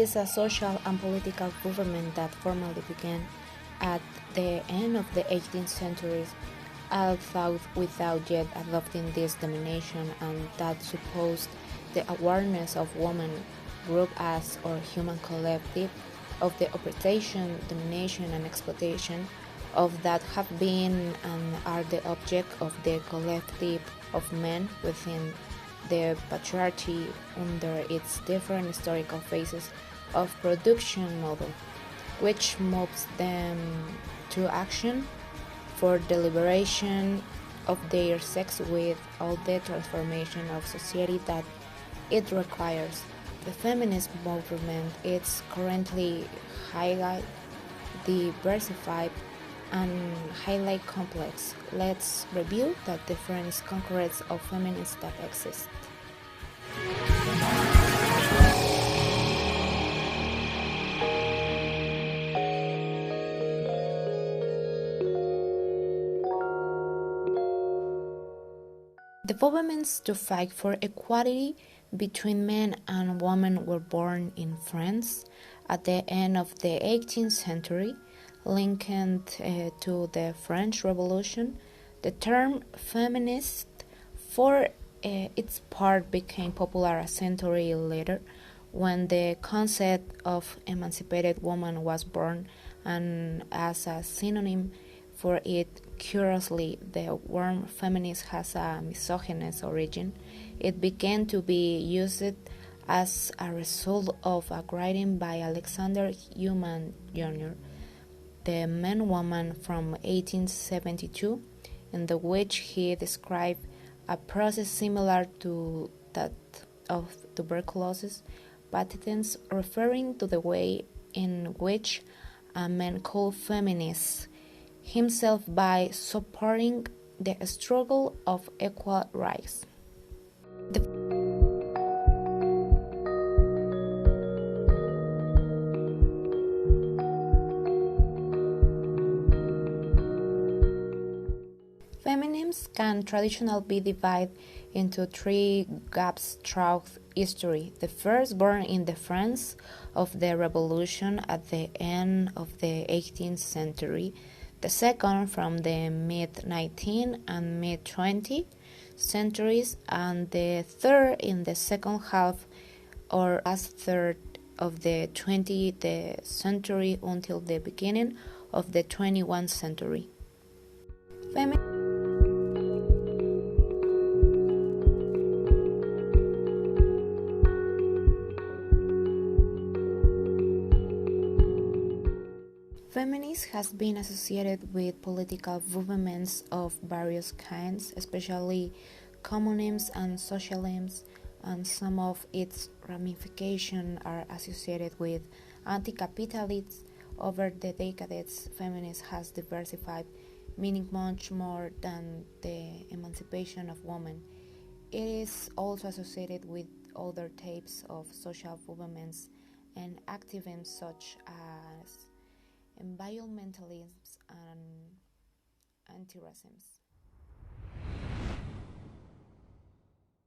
is a social and political movement that formally began at the end of the 18th century, although without yet adopting this domination, and that supposed the awareness of women group as or human collective of the oppression, domination, and exploitation of that have been and are the object of the collective of men within the patriarchy under its different historical phases of production model, which moves them to action for the liberation of their sex with all the transformation of society that it requires. The feminist movement is currently highly diversified and highly complex. Let's review the different concurrents of feminism that exist. The movements to fight for equality between men and women were born in France at the end of the 18th century, linked to the French Revolution. The term feminist, for its part, became popular a century later when the concept of emancipated woman was born, and as a synonym for it. Curiously, the word feminist has a misogynist origin. It began to be used as a result of a writing by Alexander Human Jr., the Man-Woman from 1872, in which he described a process similar to that of tuberculosis, patents referring to the way in which a man called feminist himself by supporting the struggle of equal rights. Feminism can traditionally be divided into three gaps throughout history. The first, born in the France of the Revolution at the end of the 18th century. The second, from the mid-19th and mid-20th centuries, and the third in the second half or last third of the 20th century until the beginning of the 21st century. Feminism has been associated with political movements of various kinds, especially communism and socialism, and some of its ramifications are associated with anti-capitalism. Over the decades, feminism has diversified, meaning much more than the emancipation of women. It is also associated with other types of social movements and activism such as environmentalism and anti-racism.